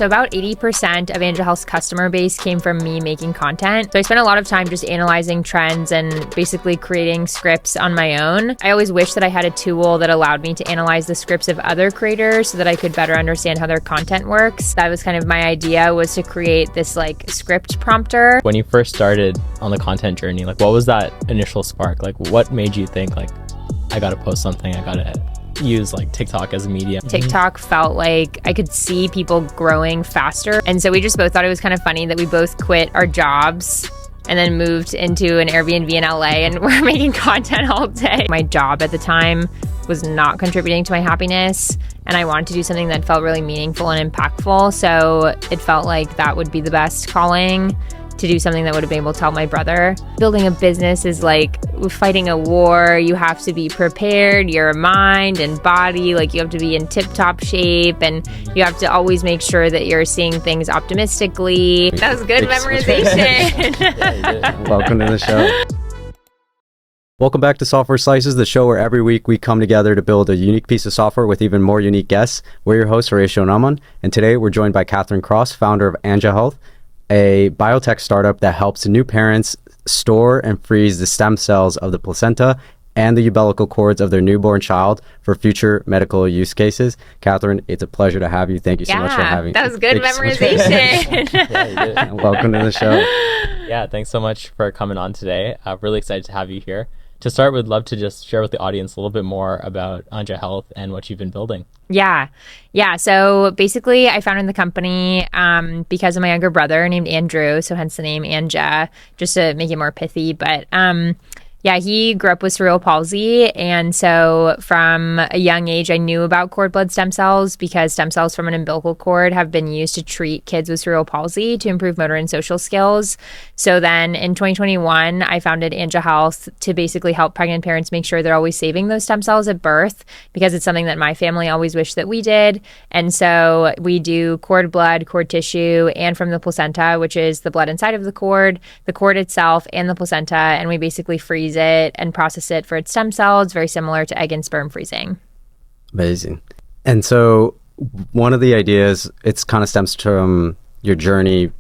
So about 80% of Anja Health's customer base came from me making content. So I spent a lot of time just analyzing trends and basically creating scripts on my own. I always wish that I had a tool that allowed me to analyze the scripts of other creators so that I could better understand how their content works. That was kind of my idea, was to create this like script prompter. When you first started on the content journey, like what was that initial spark? Like what made you think like, I gotta post something, I gotta use like TikTok as a medium? TikTok felt like I could see people growing faster. And so we just both thought it was kind of funny that we both quit our jobs and then moved into an Airbnb in LA and we're making content all day. My job at the time was not contributing to my happiness, and I wanted to do something that felt really meaningful and impactful. So it felt like that would be the best calling, to do something that would have been able to help my brother. Building a business is like fighting a war. You have to be prepared, your mind and body, like you have to be in tip-top shape, and you have to always make sure that you're seeing things optimistically. That was good memorization. Yeah, you did. Welcome to the show. Welcome back to Software Slices, the show where every week we come together to build a unique piece of software with even more unique guests. We're your hosts, Horatio and Aman, and today we're joined by Kathryn Cross, founder of Anja Health, a biotech startup that helps new parents store and freeze the stem cells of the placenta and the umbilical cords of their newborn child for future medical use cases. Kathryn, it's a pleasure to have you. Thank you so much for having me. That was good memorization. Yeah, you did. Welcome to the show. Yeah, thanks so much for coming on today. I'm really excited to have you here. To start, we'd love to just share with the audience a little bit more about Anja Health and what you've been building. Yeah. So basically, I founded the company because of my younger brother named Andrew, so hence the name Anja, just to make it more pithy. But he grew up with cerebral palsy, and so from a young age, I knew about cord blood stem cells because stem cells from an umbilical cord have been used to treat kids with cerebral palsy to improve motor and social skills. So then in 2021, I founded Anja Health to basically help pregnant parents make sure they're always saving those stem cells at birth, because it's something that my family always wished that we did. And so we do cord blood, cord tissue, and from the placenta, which is the blood inside of the cord itself, and the placenta, and we basically freeze it and process it for its stem cells, very similar to egg and sperm freezing. Amazing. And so one of the ideas, it's kind of stems from your journey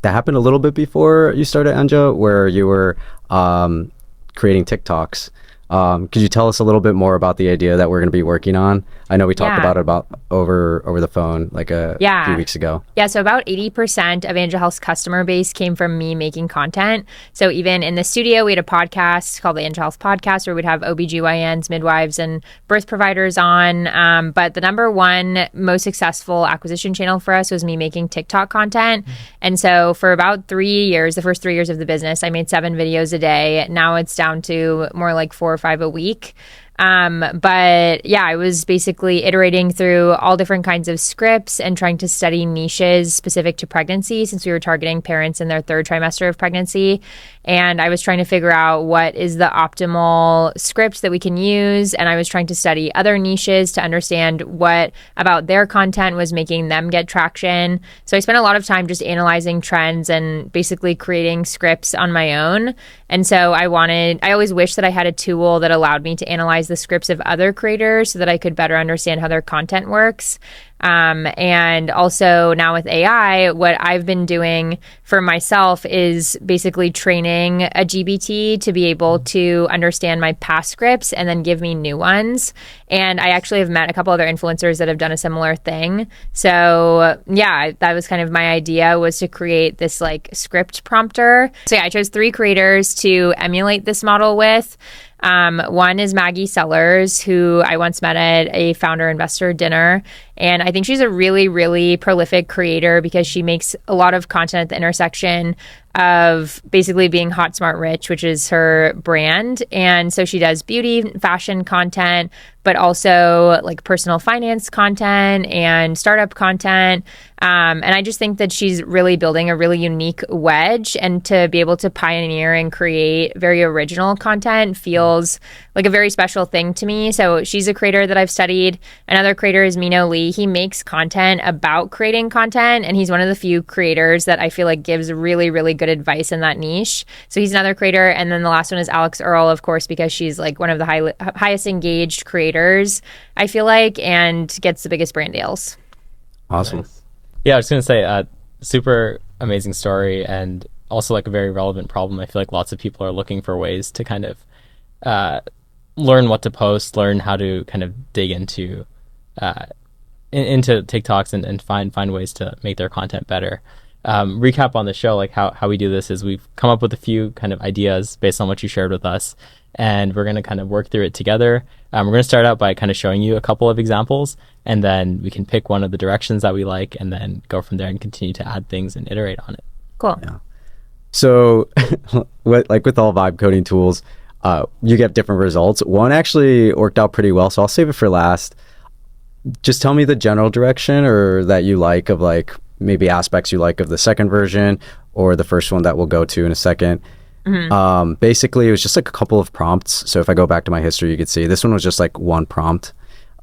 that happened a little bit before you started Anja, where you were creating TikToks. Could you tell us a little bit more about the idea that we're going to be working on? I know we talked about it over the phone like a few weeks ago. Yeah, so about 80% of Anja Health's customer base came from me making content. So even in the studio, we had a podcast called the Anja Health Podcast where we'd have OBGYNs, midwives, and birth providers on. But the number one most successful acquisition channel for us was me making TikTok content. And so for about 3 years, the first 3 years of the business, I made 7 videos a day. Now it's down to more like 4 or 5 a week. I was basically iterating through all different kinds of scripts and trying to study niches specific to pregnancy, since we were targeting parents in their 3rd trimester of pregnancy. And I was trying to figure out what is the optimal script that we can use. And I was trying to study other niches to understand what about their content was making them get traction. So I spent a lot of time just analyzing trends and basically creating scripts on my own. And so I always wished that I had a tool that allowed me to analyze the scripts of other creators so that I could better understand how their content works. And also now with AI, what I've been doing for myself is basically training a GBT to be able to understand my past scripts and then give me new ones. And I actually have met a couple other influencers that have done a similar thing. So that was kind of my idea, was to create this like script prompter. So I chose 3 creators to emulate this model with. One is Maggie Sellers, who I once met at a founder investor dinner. And I think she's a really, really prolific creator because she makes a lot of content at the intersection of basically being hot, smart, rich, which is her brand. And so she does beauty, fashion content, but also like personal finance content and startup content. And I just think that she's really building a really unique wedge, and to be able to pioneer and create very original content feels like a very special thing to me. So she's a creator that I've studied. Another creator is Mino Lee. He makes content about creating content, and he's one of the few creators that I feel like gives really, really good advice in that niche. So he's another creator. And then the last one is Alex Earl, of course, because she's like one of the highest engaged creators, I feel like, and gets the biggest brand deals. Awesome. Nice. Yeah, I was gonna say, super amazing story, and also like a very relevant problem. I feel like lots of people are looking for ways to kind of learn what to post, learn how to kind of dig into into TikToks and find ways to make their content better. Recap on the show, like how we do this is we've come up with a few kind of ideas based on what you shared with us, and we're going to kind of work through it together. We're going to start out by kind of showing you a couple of examples, and then we can pick one of the directions that we like and then go from there and continue to add things and iterate on it. Cool. Yeah. So like with all vibe coding tools, you get different results. One actually worked out pretty well, so I'll save it for last. Just tell me the general direction or that you like of like maybe aspects you like of the second version or the first one that we'll go to in a second. Basically, it was just like a couple of prompts. So if I go back to my history, you could see this one was just like one prompt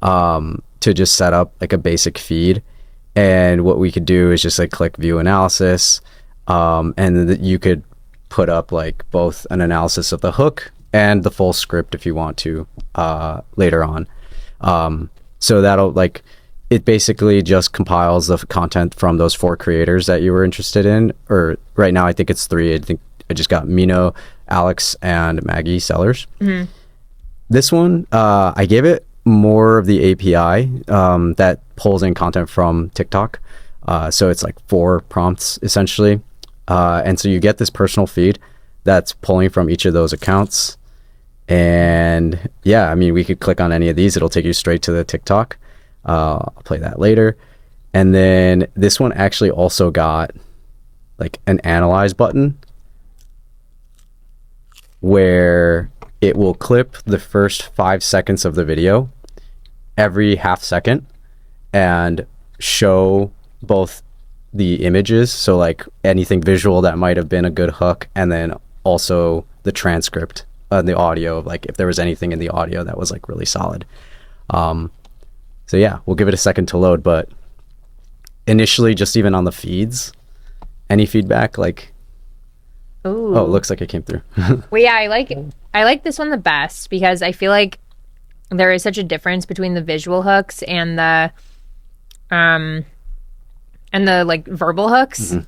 to just set up like a basic feed. And what we could do is just like click view analysis. And you could put up like both an analysis of the hook and the full script if you want to later on. So that'll like, it basically just compiles the content from those 4 creators that you were interested in, or right now I think it's 3. I think I just got Mino, Alex, and Maggie Sellers. This one, I gave it more of the API that pulls in content from TikTok. So it's like 4 prompts essentially. And so you get this personal feed that's pulling from each of those accounts. And yeah, I mean, we could click on any of these. It'll take you straight to the TikTok. I'll play that later. And then this one actually also got like an analyze button where it will clip the first 5 seconds of the video every half second and show both the images, so like anything visual that might have been a good hook, and then also the transcript and the audio, like if there was anything in the audio that was like really solid. So yeah, we'll give it a second to load, but initially just even on the feeds, any feedback like, Ooh. Oh, it looks like it came through. Well, yeah, I like this one the best because I feel like there is such a difference between the visual hooks and the like verbal hooks. And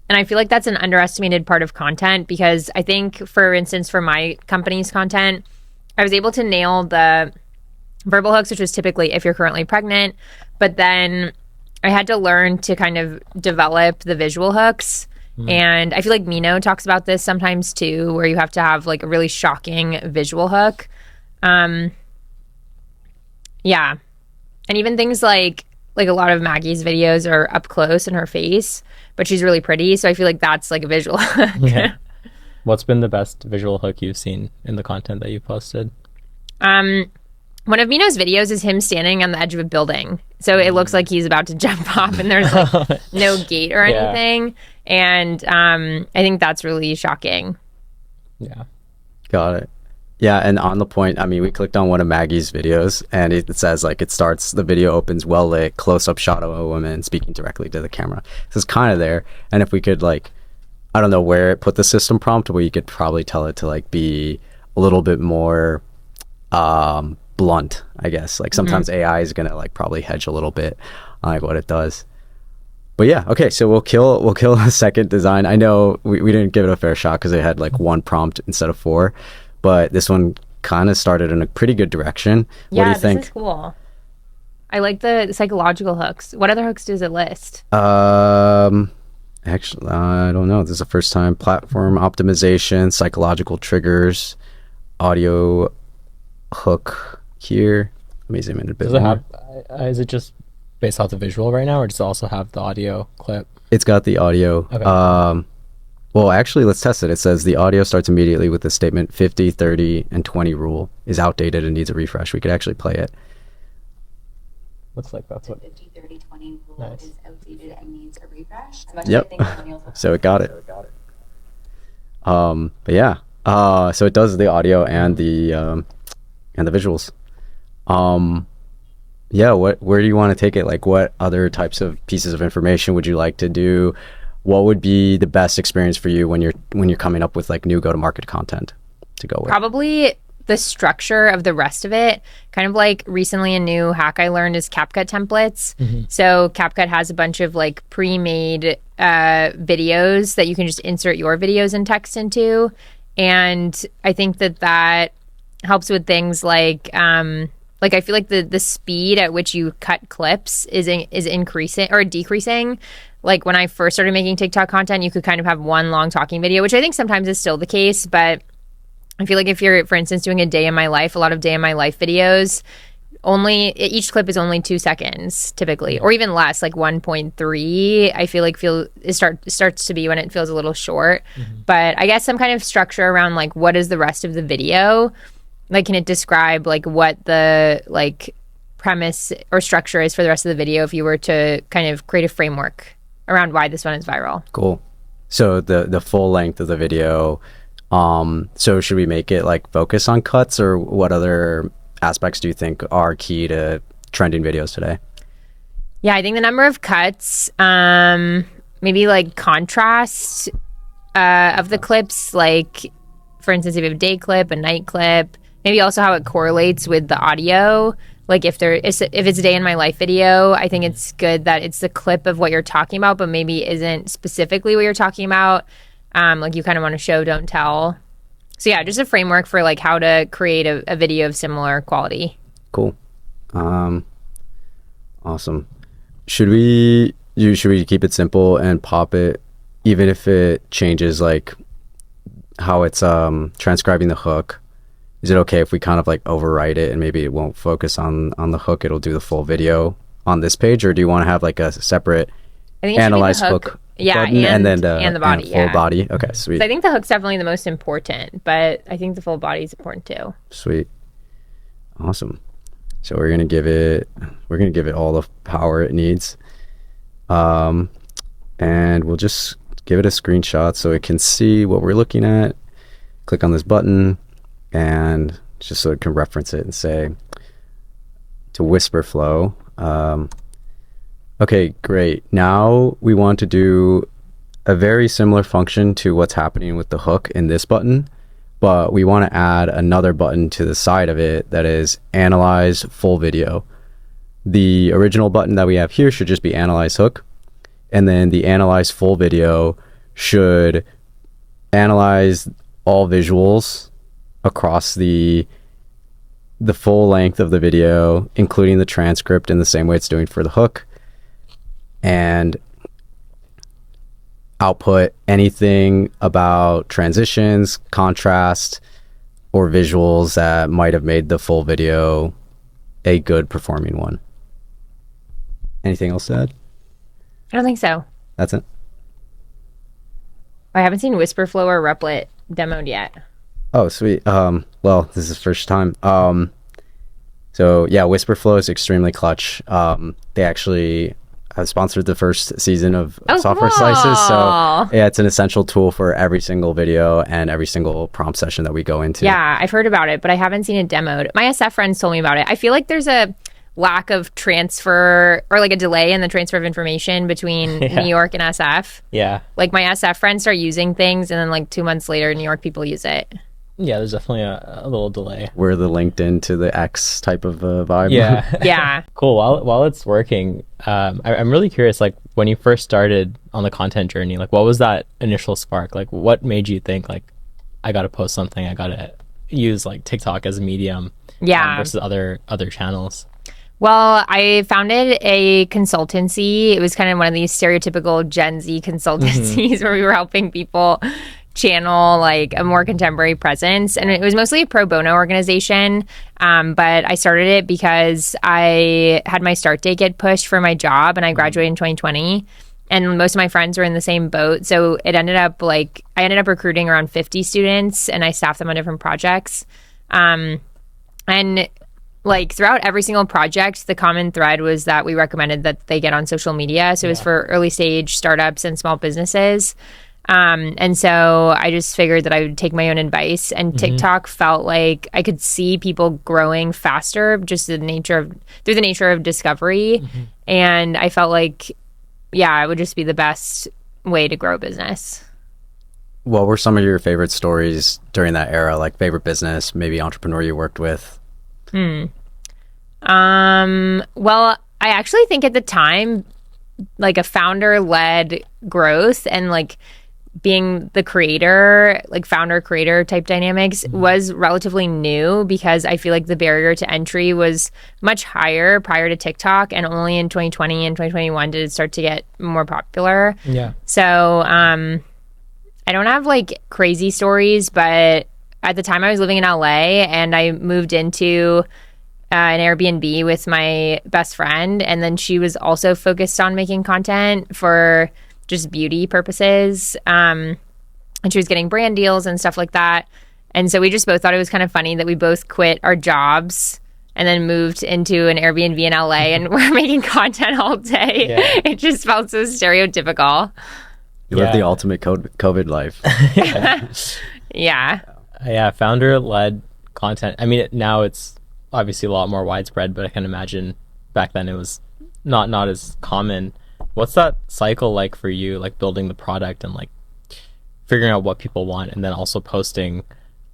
I feel like that's an underestimated part of content because I think, for instance, for my company's content, I was able to nail the verbal hooks, which was typically if you're currently pregnant, but then I had to learn to kind of develop the visual hooks. And I feel like Mino talks about this sometimes too, where you have to have like a really shocking visual hook. Yeah. And even things like a lot of Maggie's videos are up close in her face, but she's really pretty. So I feel like that's like a visual hook. Yeah. What's been the best visual hook you've seen in the content that you posted? One of Mino's videos is him standing on the edge of a building. So it looks like he's about to jump off and there's like no gate or anything. And I think that's really shocking. Yeah. Got it. Yeah, and on the point, I mean, we clicked on one of Maggie's videos and it says like it starts, the video opens well lit, close-up shot of a woman speaking directly to the camera. So it's kind of there. And if we could like, I don't know where it put the system prompt, where you could probably tell it to like be a little bit more blunt, I guess. Like sometimes AI is gonna like probably hedge a little bit on like what it does. But yeah, okay, so we'll kill a second design. I know we didn't give it a fair shot because it had like 1 prompt instead of 4, but this one kind of started in a pretty good direction. Yeah, what do you think? This is cool. I like the psychological hooks. What other hooks does it list? Actually, I don't know. This is the first time. Platform optimization, psychological triggers, audio hook here. Let me zoom in a bit more. Is it just based off the visual right now, or does it also have the audio clip? It's got the audio. Okay. Well, actually, let's test it. It says the audio starts immediately with the statement 50, 30, and 20 rule is outdated and needs a refresh. We could actually play it. Looks like that's what... 50, 30, 20 rule is outdated and needs a refresh. Yep. So it got it. But yeah. So it does the audio and the visuals. Yeah, where do you want to take it? Like, what other types of pieces of information would you like to do? What would be the best experience for you when you're coming up with like new go-to-market content to go with? Probably the structure of the rest of it, kind of like recently a new hack I learned is CapCut templates. So CapCut has a bunch of like pre-made videos that you can just insert your videos and text into. And I think that helps with things like I feel like the speed at which you cut clips is increasing or decreasing. Like when I first started making TikTok content, you could kind of have one long talking video, which I think sometimes is still the case. But I feel like if you're, for instance, doing a day in my life, a lot of day in my life videos, each clip is only 2 seconds typically, or even less, like 1.3. I feel like starts to be when it feels a little short. But I guess some kind of structure around like what is the rest of the video. Like, can it describe like what the like premise or structure is for the rest of the video if you were to kind of create a framework around why this one is viral? Cool. So the full length of the video, so should we make it like focus on cuts, or what other aspects do you think are key to trending videos today? Yeah, I think the number of cuts, maybe like contrast of the clips, like for instance, if you have a day clip, a night clip, maybe also how it correlates with the audio. Like if it's a day in my life video, I think it's good that it's the clip of what you're talking about, but maybe isn't specifically what you're talking about. Like you kind of want to show, don't tell. So yeah, just a framework for like how to create a video of similar quality. Cool. Awesome. Should we keep it simple and pop it, even if it changes like how it's transcribing the hook? Is it okay if we kind of like overwrite it and maybe it won't focus on the hook, it'll do the full video on this page? Or do you want to have like a separate analyze hook button and then the body, full body? Okay, sweet. So I think the hook's definitely the most important, but I think the full body is important too. Sweet. Awesome. So we're gonna give it all the power it needs. And we'll just give it a screenshot so it can see what we're looking at. Click on this button and just so it can reference it and say to Wispr Flow. Okay, great. Now we want to do a very similar function to what's happening with the hook in this button, but we want to add another button to the side of it that is analyze full video. The original button that we have here should just be analyze hook, and then the analyze full video should analyze all visuals across the full length of the video, including the transcript in the same way it's doing for the hook, and output anything about transitions, contrast, or visuals that might have made the full video a good performing one. Anything else to add? I don't think so. That's it? I haven't seen Wispr Flow or Replit demoed yet. Oh, sweet. Well, this is the first time. So yeah, Wispr Flow is extremely clutch. They actually have sponsored the first season of Software Slices. So yeah, it's an essential tool for every single video and every single prompt session that we go into. Yeah, I've heard about it, but I haven't seen it demoed. My SF friends told me about it. I feel like there's a lack of transfer or like a delay in the transfer of information between New York and SF. Yeah. Like my SF friends start using things and then like 2 months later, New York people use it. Yeah, there's definitely a little delay. We're the LinkedIn to the X type of vibe. Yeah. Yeah. Cool. While it's working, I'm really curious, like when you first started on the content journey, like what was that initial spark? Like what made you think like, I got to post something, I got to use like TikTok as a medium versus other channels? Well, I founded a consultancy. It was kind of one of these stereotypical Gen Z consultancies where we were helping people channel like a more contemporary presence, and it was mostly a pro bono organization, but I started it because I had my start date get pushed for my job and I graduated in 2020, and most of my friends were in the same boat, so it ended up like I ended up recruiting around 50 students and I staffed them on different projects, and like throughout every single project, the common thread was that we recommended that they get on social media. So it was for early stage startups and small businesses. And so I just figured that I would take my own advice, and TikTok felt like I could see people growing faster just through the nature of discovery. And I felt like, it would just be the best way to grow a business. what were some of your favorite stories during that era? Like favorite business, maybe entrepreneur you worked with? Well, I actually think at the time, like a founder-led growth and like being the creator, like founder-creator type dynamics was relatively new because I feel like the barrier to entry was much higher prior to TikTok, and only in 2020 and 2021 did it start to get more popular. Yeah. So I don't have like crazy stories, but at the time I was living in LA and I moved into an Airbnb with my best friend, and then she was also focused on making content for just beauty purposes, and she was getting brand deals and stuff like that. And so we just both thought it was kind of funny that we both quit our jobs and then moved into an Airbnb in LA and we're making content all day. Yeah. It just felt so stereotypical. You live the ultimate COVID life. Yeah. Yeah, founder-led content. I mean, now it's obviously a lot more widespread, but I can imagine back then it was not as common. What's that cycle like for you, like building the product and like figuring out what people want and then also posting?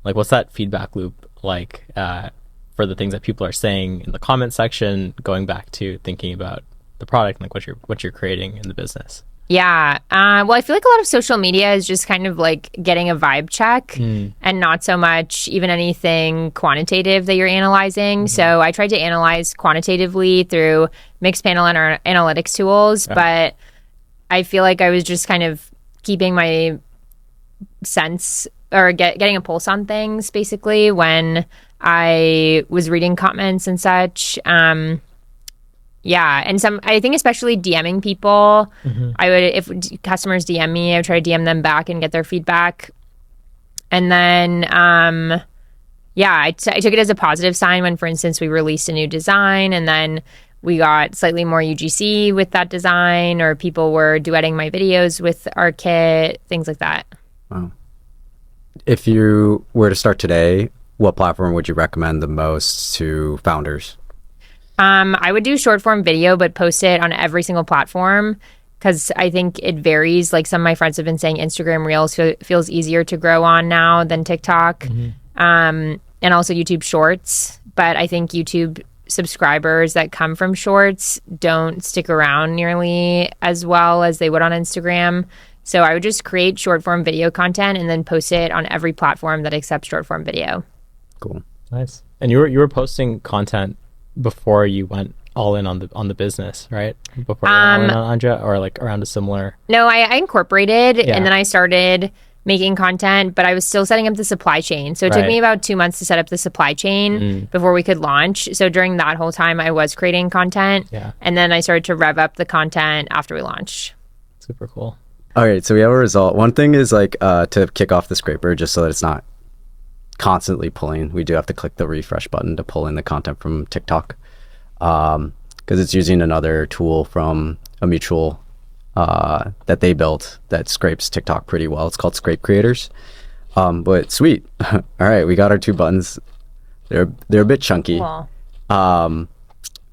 Like, what's that feedback loop like for the things that people are saying in the comment section, going back to thinking about the product and like what you're creating in the business? Yeah. Well, I feel like a lot of social media is just kind of like getting a vibe check and not so much even anything quantitative that you're analyzing. So I tried to analyze quantitatively through mixed panel and our analytics tools, but I feel like I was just kind of keeping my sense or getting a pulse on things basically when I was reading comments and such. Yeah, and I think especially DMing people, I would, if customers DM me, I would try to DM them back and get their feedback. And then, I took it as a positive sign when, for instance, we released a new design and then we got slightly more UGC with that design, or people were duetting my videos with our kit, things like that. Wow. If you were to start today, what platform would you recommend the most to founders? I would do short form video, but post it on every single platform because I think it varies. Like some of my friends have been saying Instagram Reels feels easier to grow on now than TikTok, and also YouTube Shorts. But I think YouTube subscribers that come from Shorts don't stick around nearly as well as they would on Instagram. So I would just create short form video content and then post it on every platform that accepts short form video. Cool. Nice. And you were posting content before you went all in on the business, right? Before you went all in on Anja, or like around a similar... No, I incorporated and then I started making content, but I was still setting up the supply chain. So it took me about 2 months to set up the supply chain before we could launch. So during that whole time, I was creating content. Yeah. And then I started to rev up the content after we launched. Super cool. All right, so we have a result. One thing is like to kick off the scraper, just so that it's not constantly pulling. We do have to click the refresh button to pull in the content from TikTok because it's using another tool from a mutual that they built that scrapes TikTok pretty well. It's called Scrape Creators. But sweet. All right, we got our two buttons. They're a bit chunky. Cool.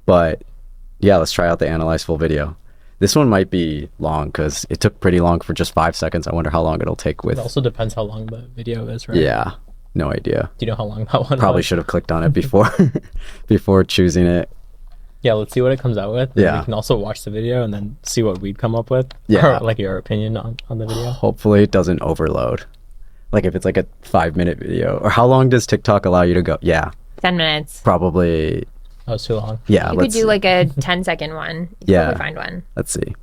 But yeah, let's try out the analyze full video. This one might be long because it took pretty long for just 5 seconds. I wonder how long it'll take with... It also depends how long the video is, right? Yeah, no idea. Do you know how long that one Probably was? should have clicked on it before choosing it. Yeah, let's see what it comes out with. Yeah. We can also watch the video and then see what we'd come up with. Yeah. Or like your opinion on the video. Hopefully it doesn't overload. Like if it's like a 5-minute video. Or how long does TikTok allow you to go? Yeah. 10 minutes. Probably. That was too long. Yeah. You could do like a 10-second one. You could Yeah. probably find one. Let's see.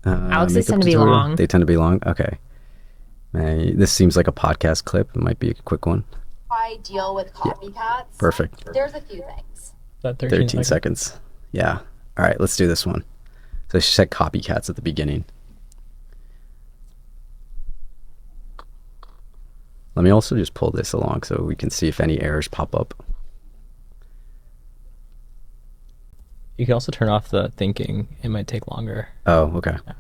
Alex's makeup tend to be tutorial. long. They tend to be long? Okay. This seems like a podcast clip. It might be a quick one. I deal with copycats. Perfect. There's a few things. That 13 seconds. Yeah. All right, let's do this one. So she said copycats at the beginning. Let me also just pull this along so we can see if any errors pop up. You can also turn off the thinking. It might take longer. Oh, okay. Yeah.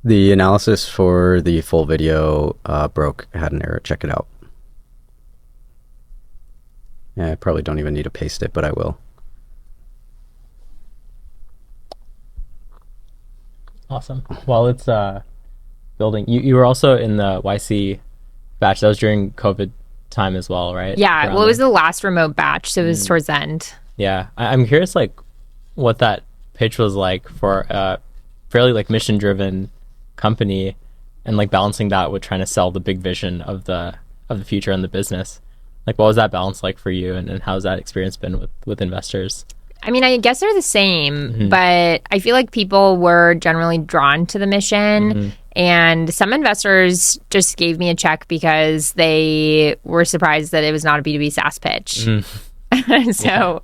The analysis for the full video broke. It had an error. Check it out. Yeah, I probably don't even need to paste it, but I will. Awesome. While it's building. You were also in the YC batch. That was during COVID time as well, right? Yeah, well, it was the last remote batch, so it was towards the end. Yeah, I'm curious, like, what that pitch was like for a fairly like mission-driven company, and like balancing that with trying to sell the big vision of the future and the business. Like, what was that balance like for you, and how's that experience been with investors? I mean, I guess they're the same, but I feel like people were generally drawn to the mission. And some investors just gave me a check because they were surprised that it was not a B2B SaaS pitch. So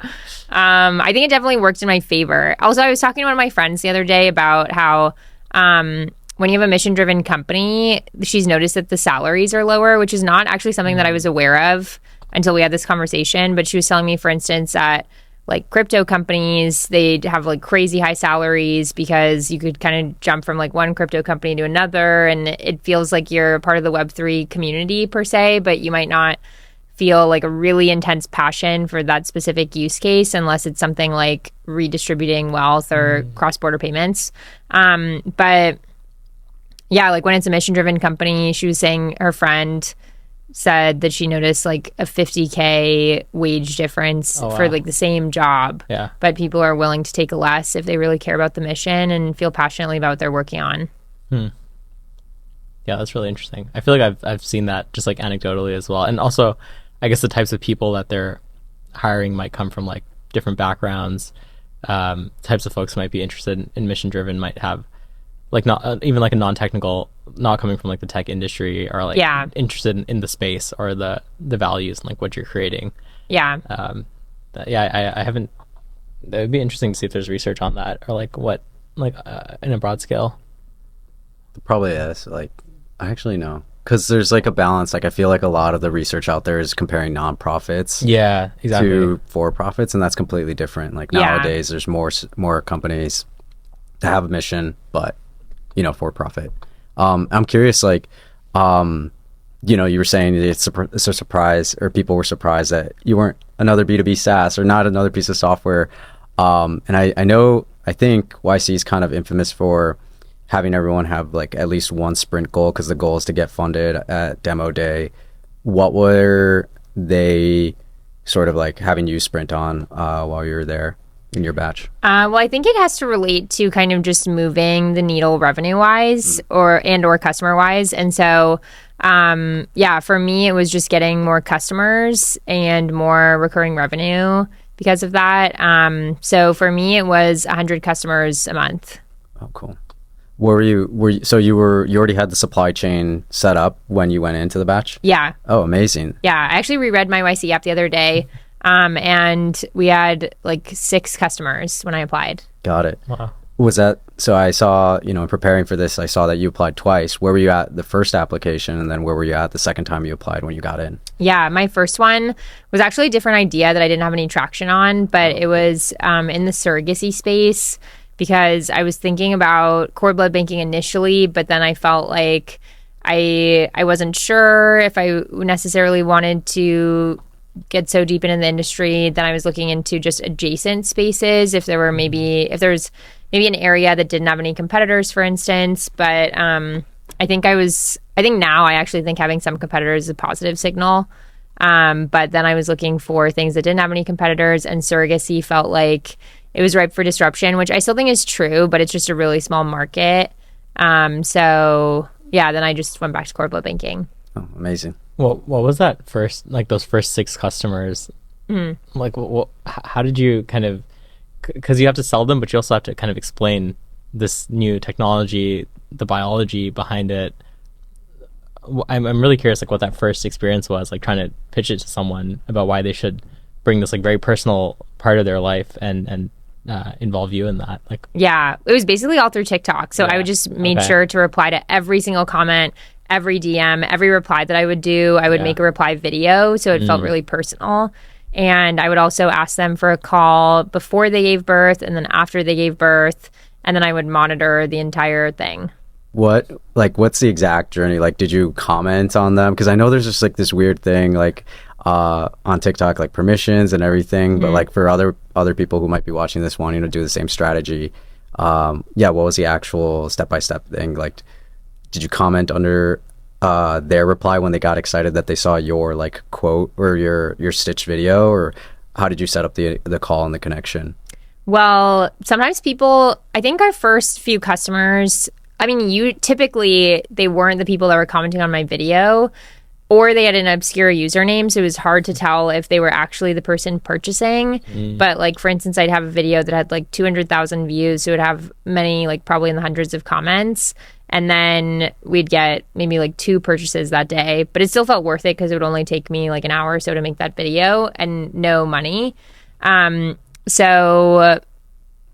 I think it definitely worked in my favor. Also, I was talking to one of my friends the other day about how when you have a mission-driven company, she's noticed that the salaries are lower, which is not actually something that I was aware of until we had this conversation. But she was telling me, for instance, that like crypto companies, they'd have like crazy high salaries because you could kind of jump from like one crypto company to another, and it feels like you're a part of the Web3 community per se, but you might not feel like a really intense passion for that specific use case unless it's something like redistributing wealth or cross-border payments. But yeah, like when it's a mission-driven company, she was saying her friend said that she noticed like a $50K wage difference for like the same job. Yeah. But people are willing to take less if they really care about the mission and feel passionately about what they're working on. Yeah, that's really interesting. I feel like I've seen that just like anecdotally as well. And also, I guess the types of people that they're hiring might come from like different backgrounds. Types of folks who might be interested in mission driven might have like not even like a non-technical, not coming from like the tech industry, or like interested in the space or the values and like what you're creating. Yeah. I haven't. It would be interesting to see if there's research on that, or like what, like in a broad scale. Probably is. Like, I actually know, because there's like a balance. Like, I feel like a lot of the research out there is comparing nonprofits, to for-profits, and that's completely different. Like nowadays, there's more companies that have a mission, but for profit. I'm curious, like, you were saying it's a surprise, or people were surprised that you weren't another B2B SaaS or not another piece of software. And I think YC is kind of infamous for having everyone have like at least one sprint goal, because the goal is to get funded at demo day. What were they sort of like having you sprint on while you were there in your batch? Well, I think it has to relate to kind of just moving the needle revenue-wise or customer-wise. And so, for me, it was just getting more customers and more recurring revenue because of that. So for me, it was 100 customers a month. Oh, cool. You already had the supply chain set up when you went into the batch? Yeah. Oh, amazing. Yeah. I actually reread my YC app the other day. And we had like 6 customers when I applied. Got it. Wow. Was that, so I saw, in preparing for this, I saw that you applied twice. Where were you at the first application, and then where were you at the second time you applied when you got in? Yeah, my first one was actually a different idea that I didn't have any traction on, but it was in the surrogacy space, because I was thinking about cord blood banking initially, but then I felt like I wasn't sure if I necessarily wanted to get so deep into the industry. Then I was looking into just adjacent spaces, if there's maybe an area that didn't have any competitors, for instance. But I think now I actually think having some competitors is a positive signal. But then I was looking for things that didn't have any competitors, and surrogacy felt like it was ripe for disruption, which I still think is true, but it's just a really small market. So yeah, then I just went back to cord blood banking. Oh, amazing. Well, what was that first, like those first 6 customers? Like, how did you kind of, because you have to sell them, but you also have to kind of explain this new technology, the biology behind it. I'm really curious, like, what that first experience was, like trying to pitch it to someone about why they should bring this like very personal part of their life and involve you in that. Like, yeah, it was basically all through TikTok. So I would just make sure to reply to every single comment, every DM, every reply that I would do. I would make a reply video, so it felt really personal. And I would also ask them for a call before they gave birth and then after they gave birth, and then I would monitor the entire thing. What's the exact journey? Like, did you comment on them? Because I know there's just like this weird thing, like on TikTok, like permissions and everything, but like for other people who might be watching this wanting to do the same strategy, what was the actual step-by-step thing? Like, did you comment under their reply when they got excited that they saw your like quote or your stitch video, or how did you set up the call and the connection? Well, sometimes people, I think our first few customers, I mean, they weren't the people that were commenting on my video, or they had an obscure username, so it was hard to tell if they were actually the person purchasing. But like, for instance, I'd have a video that had like 200,000 views, so it would have many, like probably in the hundreds of comments, and then we'd get maybe like 2 purchases that day. But it still felt worth it because it would only take me like an hour or so to make that video and no money. So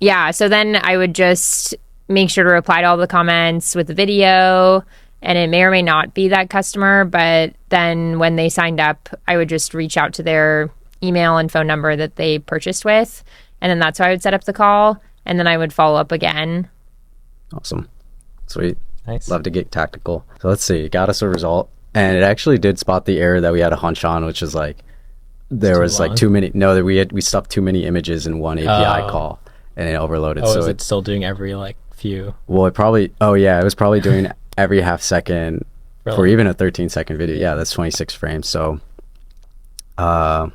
then I would just make sure to reply to all the comments with the video, and it may or may not be that customer, but then when they signed up, I would just reach out to their email and phone number that they purchased with, and then that's how I would set up the call, and then I would follow up again. Awesome. Sweet. Nice. Love to get tactical. So let's see. It got us a result, and it actually did spot the error that we had a hunch on, which is like there was like too many. No, that we stuffed too many images in one API call, and it overloaded. Oh, so is it still doing every like few? Well, it probably. Oh yeah, it was probably doing every half second for even a 13-second video. Yeah, that's 26 frames. So, yeah.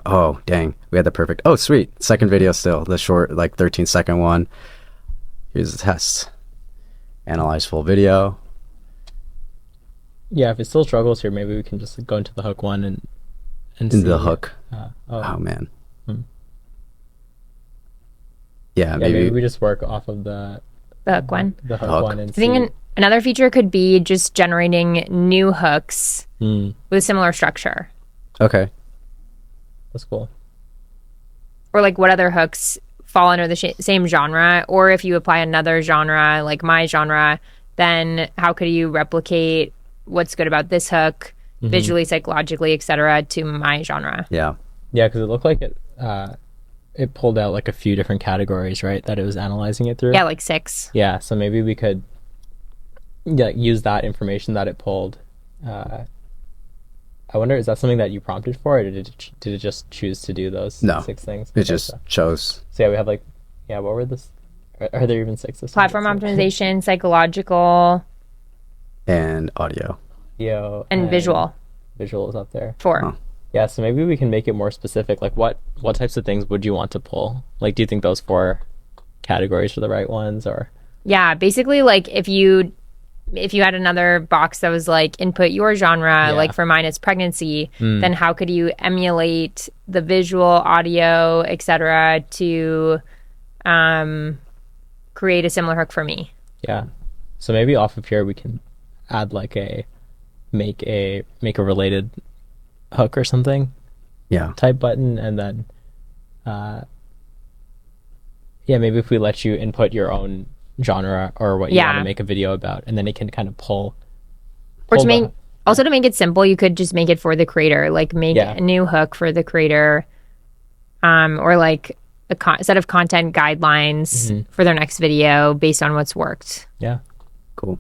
Oh dang, we had the perfect. Oh sweet, second video still the short like 13-second one. Here's the test. Analyze full video. Yeah, if it still struggles here, maybe we can just go into the hook one and into see the hook. Oh Man. Hmm. Yeah, maybe we just work off of the hook one. The hook one, and I think another feature could be just generating new hooks with similar structure. Okay. That's cool. Or like what other hooks fall under the same genre, or if you apply another genre like my genre, then how could you replicate what's good about this hook visually, psychologically, etc. to my genre? Yeah, because it looked like it pulled out like a few different categories, right, that it was analyzing it through. Yeah, like 6. Yeah, so maybe we could use that information that it pulled. I wonder, is that something that you prompted for, or did it just choose to do those 6 things? It just chose. So yeah, we have like, what were this? Are there even 6? Platform optimization, psychological, and audio. And visual. Visual is up there. 4. Huh. Yeah, so maybe we can make it more specific. Like what types of things would you want to pull? Like, do you think those 4 categories are the right ones, or? Yeah, basically like if you had another box that was like input your genre, like for mine it's pregnancy, then how could you emulate the visual, audio, etc. to create a similar hook for me? Yeah. So maybe off of here we can add like make a related hook or something. Yeah. Type button, and then maybe if we let you input your own genre or what you want to make a video about, and then it can kind of pull or to make it simple, you could just make it for the creator, like make a new hook for the creator, or like a set of content guidelines for their next video based on what's worked. Yeah, cool.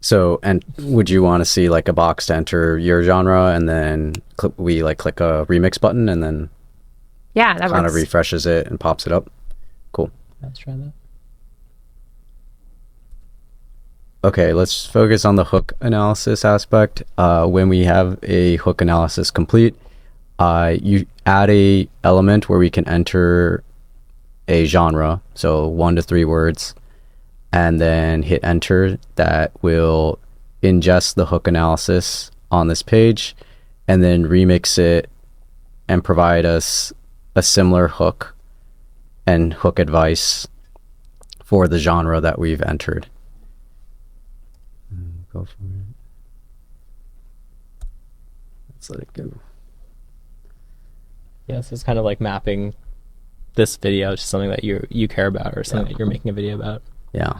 So, and would you want to see like a box to enter your genre, and then we like click a remix button, and then that kind of refreshes it and pops it up? Cool. Let's try that. Okay, let's focus on the hook analysis aspect. When we have a hook analysis complete, you add a element where we can enter a genre, so 1 to 3 words, and then hit enter. That will ingest the hook analysis on this page, and then remix it and provide us a similar hook and hook advice for the genre that we've entered. Go for it. Let's let it go. Yeah, so it's kind of like mapping this video to something that you care about, or something that you're making a video about. Yeah.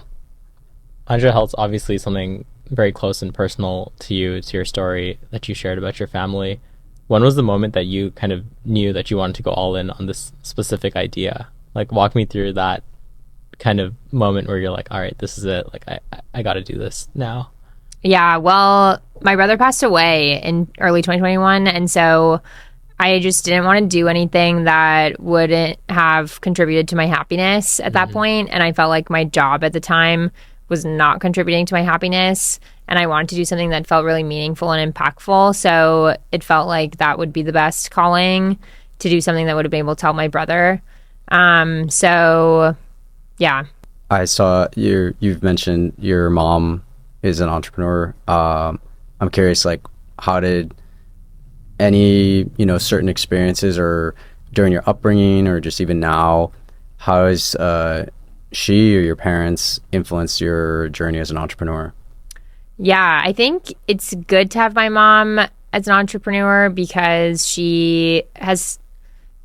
Anja Health's obviously something very close and personal to you. It's your story that you shared about your family. When was the moment that you kind of knew that you wanted to go all in on this specific idea? Like, walk me through that kind of moment where you're like, all right, this is it. Like, I got to do this now. Yeah, well, my brother passed away in early 2021, and so I just didn't want to do anything that wouldn't have contributed to my happiness at that point, and I felt like my job at the time was not contributing to my happiness, and I wanted to do something that felt really meaningful and impactful. So it felt like that would be the best calling, to do something that would have been able to help my brother. So yeah. I saw you've mentioned your mom is an entrepreneur. I'm curious, like, how did any, certain experiences or during your upbringing or just even now, how has she or your parents influenced your journey as an entrepreneur? Yeah, I think it's good to have my mom as an entrepreneur because she has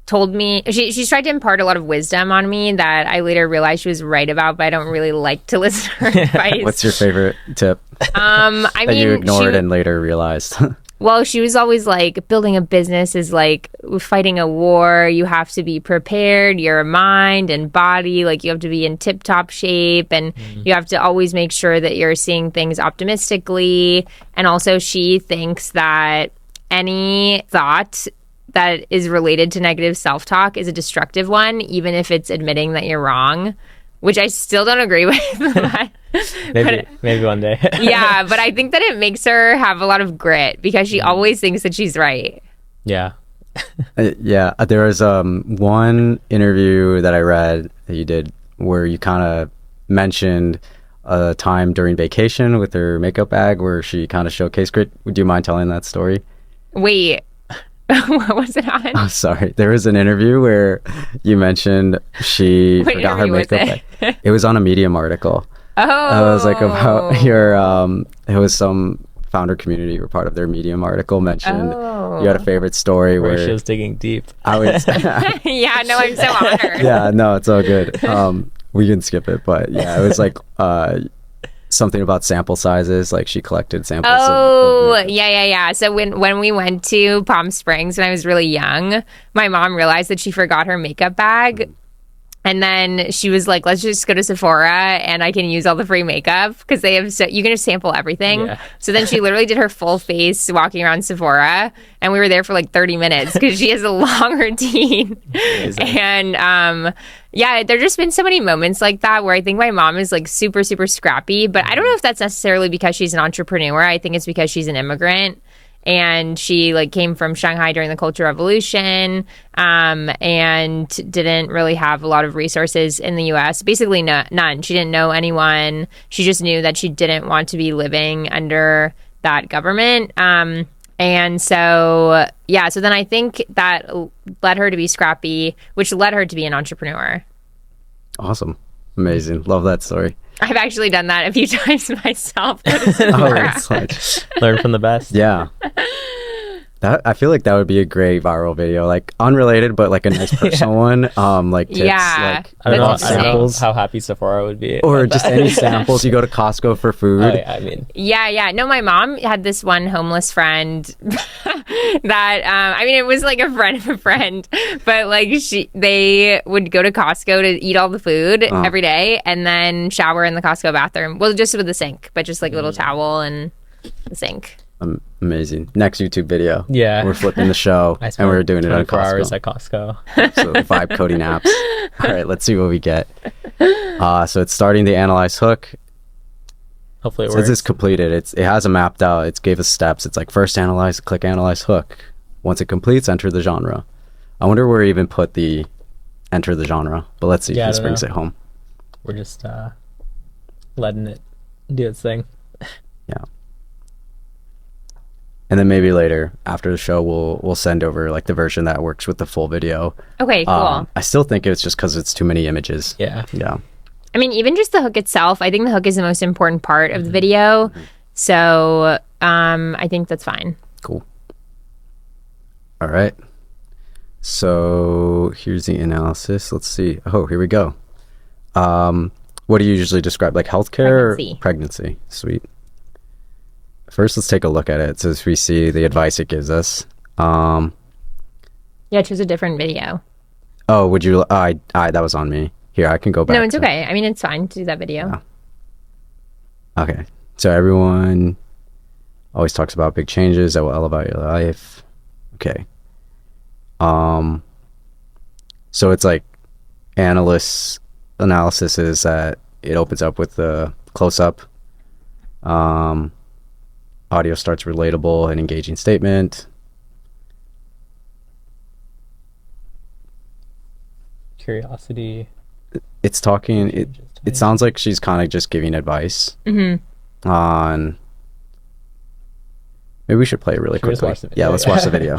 told me, she's tried to impart a lot of wisdom on me that I later realized she was right about, but I don't really like to listen to her advice. What's your favorite tip that you ignored and later realized? Well, she was always like, building a business is like fighting a war. You have to be prepared, your mind and body. Like, you have to be in tip-top shape, and you have to always make sure that you're seeing things optimistically. And also, she thinks that any thought that is related to negative self-talk is a destructive one, even if it's admitting that you're wrong, which I still don't agree with. Maybe one day. Yeah, but I think that it makes her have a lot of grit because she always thinks that she's right. Yeah. Yeah, there was one interview that I read that you did where you kind of mentioned a time during vacation with her makeup bag where she kind of showcased grit. Would you mind telling that story? Wait. What was it on? Oh, sorry. There was an interview where you mentioned she forgot her makeup bag. It was on a Medium article. Oh. It was like about your, it was some founder community you were part of. Their Medium article mentioned you had a favorite story where she was digging deep. I was. Yeah, no, I'm so honored. Yeah, no, it's all good. We can skip it, but yeah, it was like something about sample sizes. Like, she collected samples. Yeah. So when we went to Palm Springs when I was really young, my mom realized that she forgot her makeup bag. And then she was like, let's just go to Sephora and I can use all the free makeup because they have you can just sample everything. Yeah. So then she literally did her full face walking around Sephora, and we were there for like 30 minutes because she has a long routine. Amazing. And yeah, there's just been so many moments like that where I think my mom is like super, super scrappy, but I don't know if that's necessarily because she's an entrepreneur. I think it's because she's an immigrant. And she like came from Shanghai during the Cultural Revolution, and didn't really have a lot of resources in the U.S. Basically, none. She didn't know anyone. She just knew that she didn't want to be living under that government. And so, yeah. So then I think that led her to be scrappy, which led her to be an entrepreneur. Awesome. Amazing. Love that story. I've actually done that a few times myself. Learn from the best. Yeah. I feel like that would be a great viral video, like unrelated, but like a nice personal one. Like tips, like I don't know samples. How happy Sephora would be. Or just any samples. You go to Costco for food. Oh, yeah, I mean. Yeah. No, my mom had this one homeless friend that, I mean, it was like a friend of a friend, but like they would go to Costco to eat all the food every day and then shower in the Costco bathroom. Well, just with the sink, but just like a little towel and the sink. Amazing. Next YouTube video. Yeah. We're flipping the show and we're doing it on Costco. Hours at Costco. So vibe coding apps. All right, let's see what we get. So it's starting the analyze hook. Hopefully it works. works. It's completed. It has a mapped out. It gave us steps. It's like first analyze, click analyze hook. Once it completes, enter the genre. I wonder where we even put the enter the genre, but let's see if this brings it home. We're just letting it do its thing. Yeah. And then maybe later after the show, we'll send over like the version that works with the full video. Okay, cool. I still think it's just because it's too many images. Yeah. I mean, even just the hook itself, I think the hook is the most important part of the video. So I think that's fine. Cool. All right. So here's the analysis. Let's see. Oh, here we go. What do you usually describe? Like healthcare? Pregnancy. Sweet. First, let's take a look at it. So as we see the advice it gives us. Yeah, choose a different video. Oh, would you? I that was on me. Here, I can go back. No, it's okay. I mean, it's fine to do that video. Yeah. Okay. So everyone always talks about big changes that will elevate your life. Okay. So it's like analysis is that it opens up with the close-up. Audio starts relatable and engaging statement. Curiosity. It's talking. It sounds like she's kind of just giving advice on. Maybe we should play it really quickly. Yeah, let's watch the video.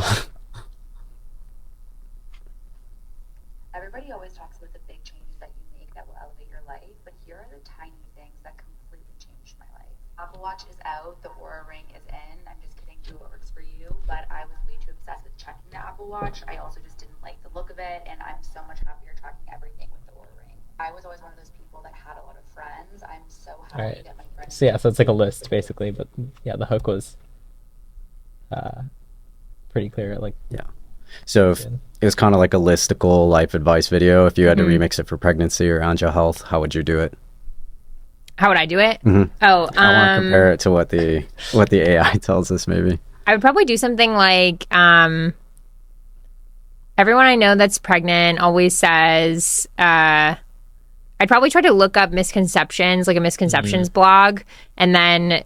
Everybody always talks about the big changes that you make that will elevate your life, but here are the tiny things that completely changed my life. Apple Watch is out, the Aura Ring is in. I'm just kidding, do what works for you, but I was way too obsessed with checking the Apple Watch. I also just didn't like the look of it, and I'm so much happier tracking everything with the Aura Ring. I was always one of those people that had a lot of friends. I'm so happy to get my friends. So yeah, so it's like a list basically, but yeah, the hook was pretty clear. Like So if it was kind of like a listicle life advice video. If you had to remix it for pregnancy or Anja health, how would you do it? How would I do it? I want to compare it to what the AI tells us. Maybe I would probably do something like everyone I know that's pregnant always says I'd probably try to look up misconceptions, like a misconceptions blog, and then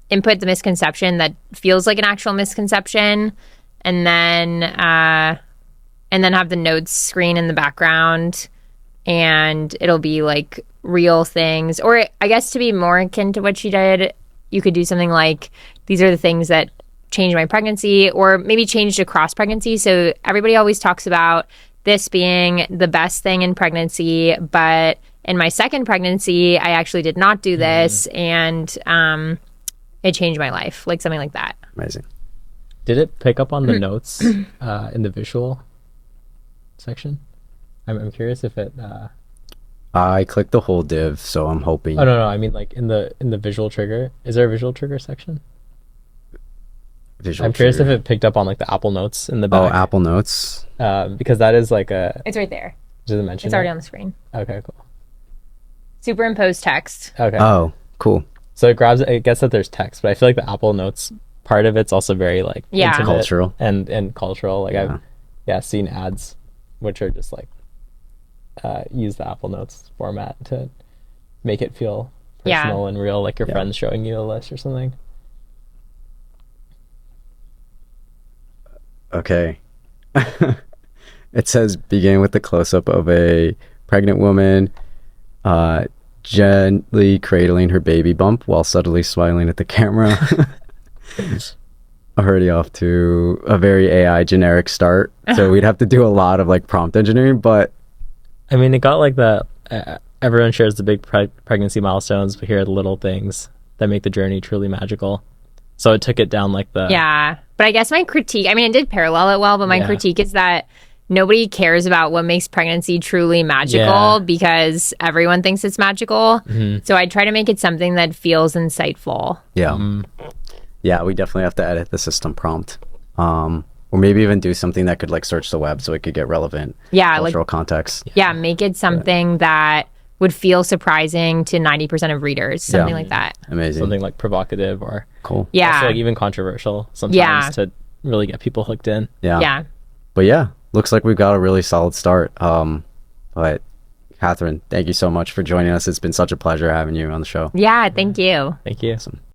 input the misconception that feels like an actual misconception, and then have the notes screen in the background, and it'll be like real things. Or I guess to be more akin to what she did, you could do something like, these are the things that changed my pregnancy, or maybe changed across pregnancy. So everybody always talks about this being the best thing in pregnancy, but in my second pregnancy, I actually did not do this, and it changed my life, like something like that. amazing. Did it pick up on the notes in the visual section? I'm curious if it. I clicked the whole div, so I'm hoping. Oh no, I mean like in the visual trigger. Is there a visual trigger section? Visual I'm curious trigger. if it picked up on like the Apple Notes in the Oh, back. Apple Notes. Because that is like a. It's right there. Does it mention? It's already on the screen. Okay, cool. Superimpose text. Okay. Oh, cool. So it grabs. It gets that there's text, but I feel like the Apple Notes part of it's also very like intimate Cultural. and cultural. Like I've seen ads which are just like use the Apple Notes format to make it feel personal and real, like your friends showing you a list or something. Okay. It says begin with the close-up of a pregnant woman gently cradling her baby bump while subtly smiling at the camera. Already off to a very AI generic start. So we'd have to do a lot of like prompt engineering, but I mean, it got like the everyone shares the big pregnancy milestones, but here are the little things that make the journey truly magical. So it took it down like the But I guess my critique, I mean, it did parallel it well, but my critique is that nobody cares about what makes pregnancy truly magical because everyone thinks it's magical. So I try to make it something that feels insightful. Yeah, we definitely have to edit the system prompt. Or maybe even do something that could like search the web so it could get relevant cultural context. Yeah, make it something that would feel surprising to 90% of readers, something like that. Amazing. Something like provocative or cool. Yeah. also like even controversial sometimes to really get people hooked in. Yeah. But yeah, looks like we've got a really solid start. But Kathryn, thank you so much for joining us. It's been such a pleasure having you on the show. Yeah, thank you. Thank you. Awesome.